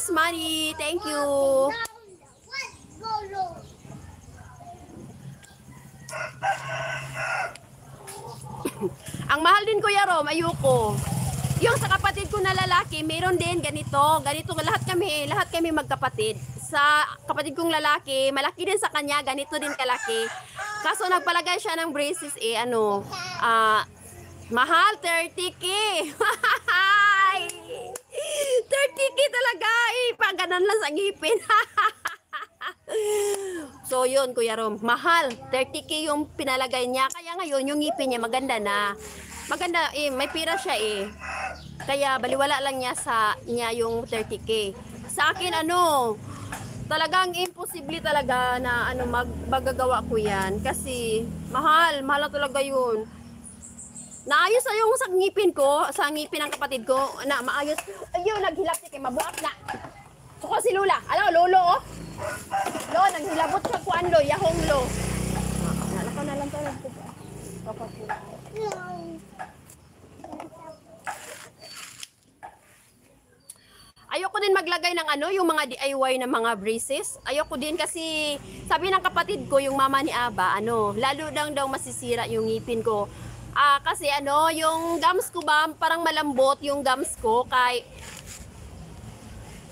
Miss Manny. Thank you. Ang mahal din Kuya Rom, ayoko. Yung sa kapatid ko na lalaki, meron din ganito. Ganito lahat kami magkapatid. Sa kapatid kong lalaki, malaki din sa kanya, ganito din kalaki. Kaso nagpalagay siya ng braces mahal 30k. 30k talaga pag ganun lang sa ngipin. So yun Kuya Rom, mahal 30k yung pinalagay niya. Kaya ngayon yung ngipin niya maganda na. Maganda may pira siya Kaya baliwala lang niya yung 30k. Sa akin talagang imposible talaga na magagawa ko yan kasi mahal na talaga yun. Naayos na yung sa ngipin ko, sa ngipin ng kapatid ko, na maayos. Ayun, naghilap siya kay mabuak na. Suko si Lula. Lolo Lo, naghilabot siya ko lo, yahong lo. Nalakaw na lang to. Ayoko din maglagay ng yung mga DIY na mga braces. Ayoko din kasi sabi ng kapatid ko, yung mama ni Aba, lalo daw masisira yung ngipin ko. Kasi yung gums ko ba, parang malambot yung gums ko kay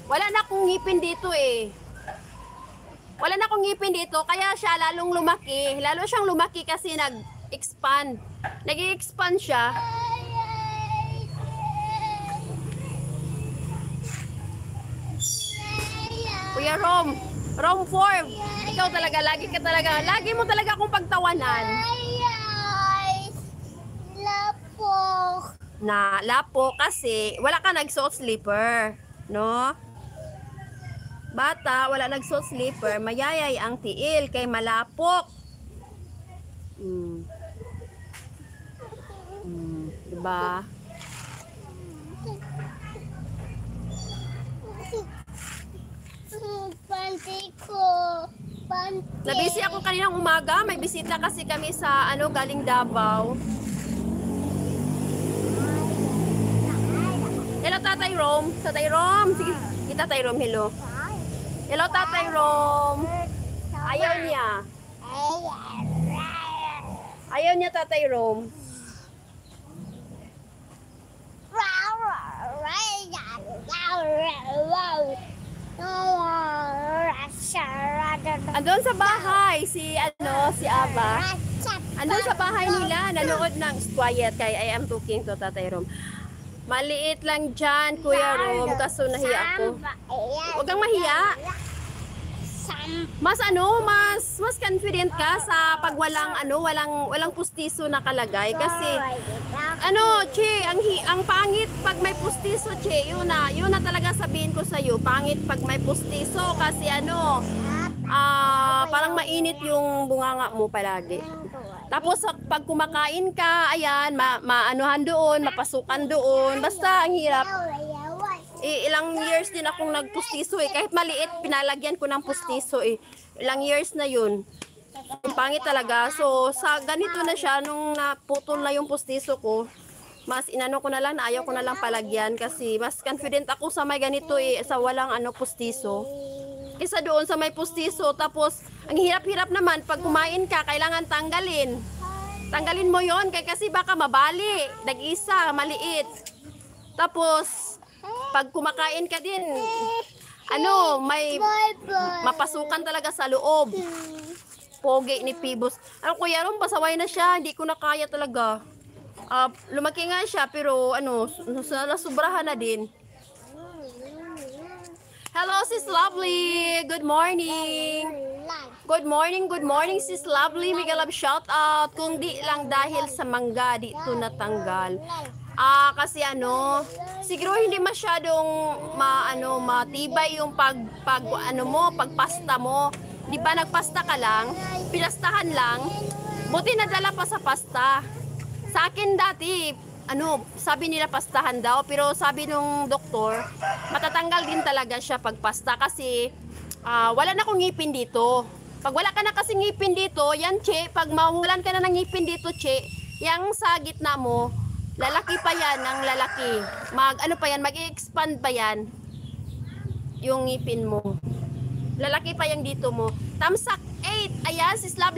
wala na akong ngipin dito Wala na akong ngipin dito, kaya siya lalong lumaki. Lalo siyang lumaki kasi nag-expand. Nag-expand siya. Kuya Rom 4, ikaw talaga, lagi mo talaga akong pagtawanan. Lapo kasi wala ka nagsuot slipper, no? Bata, wala nagsuot slipper, mayayay ang tiil kay malapok. Diba? Nabisi ako kaninang umaga, may bisita kasi kami sa galing Davao. Hello Tatay Rom. Sige, Tatay Rom, hello. Hello Tatay Rom. Ayaw niya Tatay Rom. Andun sa bahay si Aba. Andun sa bahay nila, nanood ng quiet kay I am talking to Tatay Rom. Maliit lang dyan, Kuya Rom, kaso nahiya ako. Huwag kang mahiya. Mas confident ka sa pag walang pustiso na kalagay kasi Che, ang pangit pag may pustiso, Che, yun na talaga sabihin ko sa iyo, pangit pag may pustiso kasi parang mainit yung bunganga mo palagi. Tapos pag kumakain ka, ayan, maanuhan doon, mapasukan doon, basta ang hirap. Ilang years din akong nagpustiso kahit maliit, pinalagyan ko ng pustiso Ilang years na yun. Pangit talaga. So, sa ganito na siya, nung naputol na yung pustiso ko, mas inano ko na lang, ayaw ko na lang palagyan kasi mas confident ako sa may ganito sa walang pustiso. Isa doon sa may pustiso, tapos ang hirap-hirap naman pag kumain ka, kailangan tanggalin. Tanggalin mo yon kasi baka mabali, nag-isa, maliit. Tapos pag kumakain ka din, may mapasukan talaga sa loob. Pogi ni Pibos. Kuya Rom, pasaway na siya, hindi ko na kaya talaga. Lumaki nga siya pero nasubrahan na din. Hello, Sis Lovely. Good morning. Good morning, Sis Lovely. Mega love shout out. Kung di lang dahil sa mangga, dito natanggal. Kasi siguro hindi masyadong matibay yung pagpasta mo. Di ba nagpasta ka lang, pinastahan lang, buti nadala pa sa pasta. Sa akin dati, sabi nila pastahan daw, pero sabi nung doktor, matatanggal din talaga siya pag pasta kasi wala na akong ngipin dito. Pag wala ka na kasi ngipin dito, yan Che, pag mawalan ka na ng ngipin dito Che, yang sa gitna mo, lalaki pa yan ng lalaki. Mag-expand pa yan. yung ngipin mo. Lalaki pa yung dito mo. Tamsak 8. Ayan, sis Love